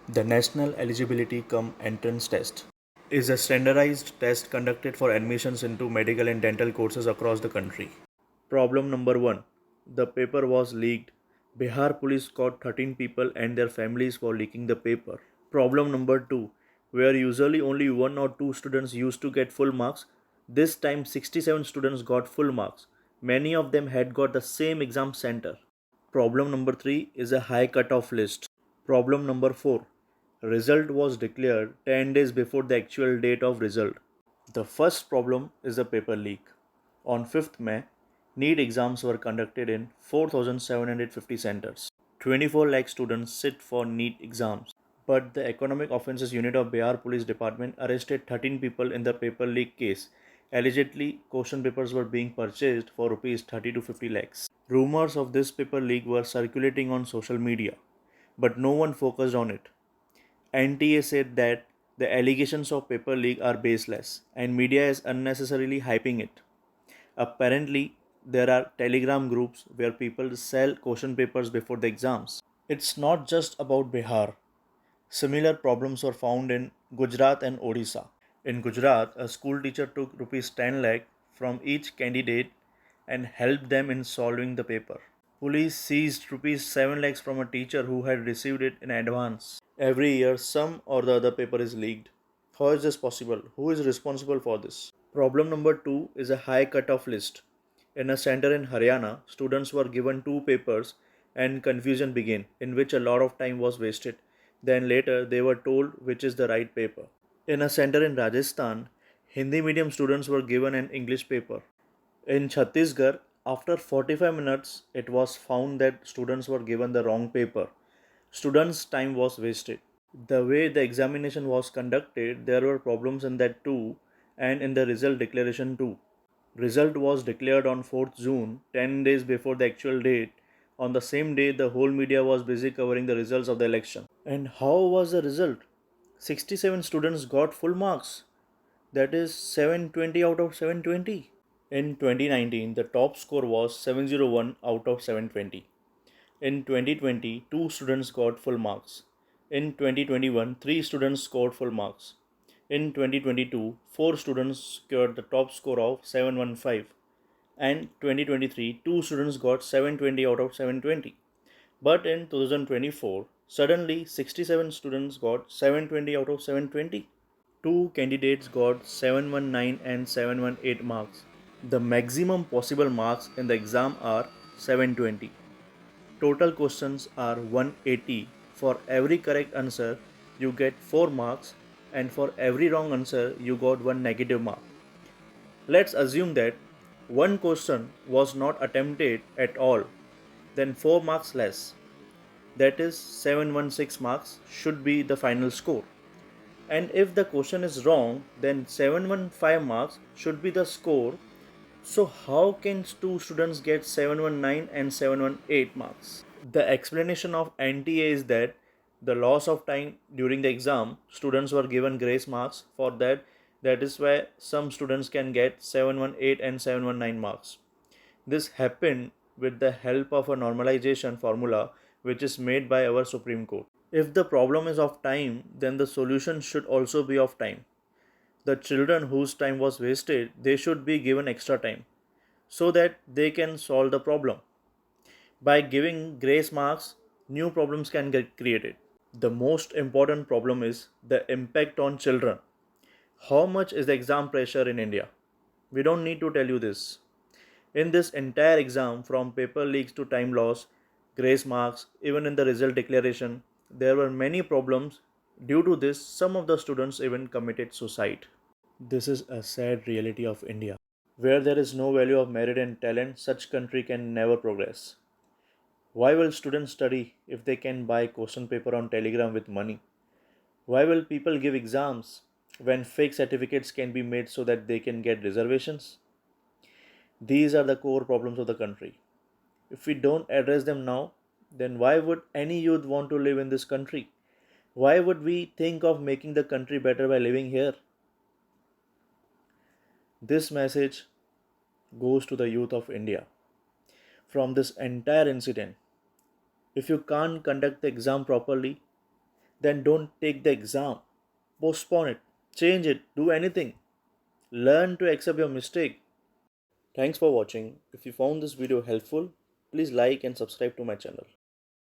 The National Eligibility Cum Entrance Test is a standardized test conducted for admissions into medical and dental courses across the country. Problem number 1. The paper was leaked. Bihar police caught 13 people and their families for leaking the paper. Problem number 2. Where usually only 1 or 2 students used to get full marks, this time 67 students got full marks. Many of them had got the same exam center. Problem number 3 is a high cutoff list. Problem number 4. Result was declared 10 days before the actual date of result. The first problem is a paper leak. On 5th May, NEET exams were conducted in 4,750 centers. 24 lakh students sit for NEET exams. But the Economic Offences Unit of Bihar Police Department arrested 13 people in the paper leak case. Allegedly, question papers were being purchased for rupees 30 to 50 lakhs. Rumors of this paper leak were circulating on social media, but no one focused on it. NTA said that the allegations of paper leak are baseless and media is unnecessarily hyping it. Apparently, there are telegram groups where people sell question papers before the exams. It's not just about Bihar. Similar problems were found in Gujarat and Odisha. In Gujarat, a school teacher took rupees 10 lakh from each candidate and helped them in solving the paper. Police seized rupees 7 lakhs from a teacher who had received it in advance. Every year, some or the other paper is leaked. How is this possible? Who is responsible for this? Problem number 2 is a high cutoff list. In a center in Haryana, students were given 2 papers and confusion began, in which a lot of time was wasted. Then later, they were told which is the right paper. In a center in Rajasthan, Hindi medium students were given an English paper. In Chhattisgarh, after 45 minutes, it was found that students were given the wrong paper. Students' time was wasted. The way the examination was conducted, there were problems in that too, and in the result declaration too. Result was declared on 4th June, 10 days before the actual date. On the same day, the whole media was busy covering the results of the election. And how was the result? 67 students got full marks. That is 720 out of 720. In 2019, the top score was 701 out of 720. In 2020, 2 students got full marks. In 2021, 3 students scored full marks. In 2022, 4 students secured the top score of 715. And 2023, 2 students got 720 out of 720. But in 2024, suddenly 67 students got 720 out of 720. 2 candidates got 719 and 718 marks. The maximum possible marks in the exam are 720. Total questions are 180. For every correct answer, you get 4 marks, and for every wrong answer, you got 1 negative mark. Let's assume that one question was not attempted at all, then 4 marks less. That is 716 marks should be the final score. And if the question is wrong, then 715 marks should be the score. So how can 2 students get 719 and 718 marks? The explanation of NTA is that the loss of time during the exam, students were given grace marks for that. That is why some students can get 718 and 719 marks. This happened with the help of a normalization formula which is made by our Supreme Court. If the problem is of time, then the solution should also be of time. The children whose time was wasted, they should be given extra time so that they can solve the problem. By giving grace marks, new problems can get created. The most important problem is the impact on children. How much is the exam pressure in India? We don't need to tell you this. In this entire exam, from paper leaks to time loss, grace marks, even in the result declaration, there were many problems. Due to this, some of the students even committed suicide. This is a sad reality of India. Where there is no value of merit and talent, such country can never progress. Why will students study if they can buy question paper on Telegram with money? Why will people give exams when fake certificates can be made so that they can get reservations? These are the core problems of the country. If we don't address them now, then why would any youth want to live in this country? Why would we think of making the country better by living here? This message goes to the youth of India. From this entire incident, if you can't conduct the exam properly, then don't take the exam. Postpone it, change it, do anything. Learn to accept your mistake. Thanks for watching. If you found this video helpful, please like and subscribe to my channel.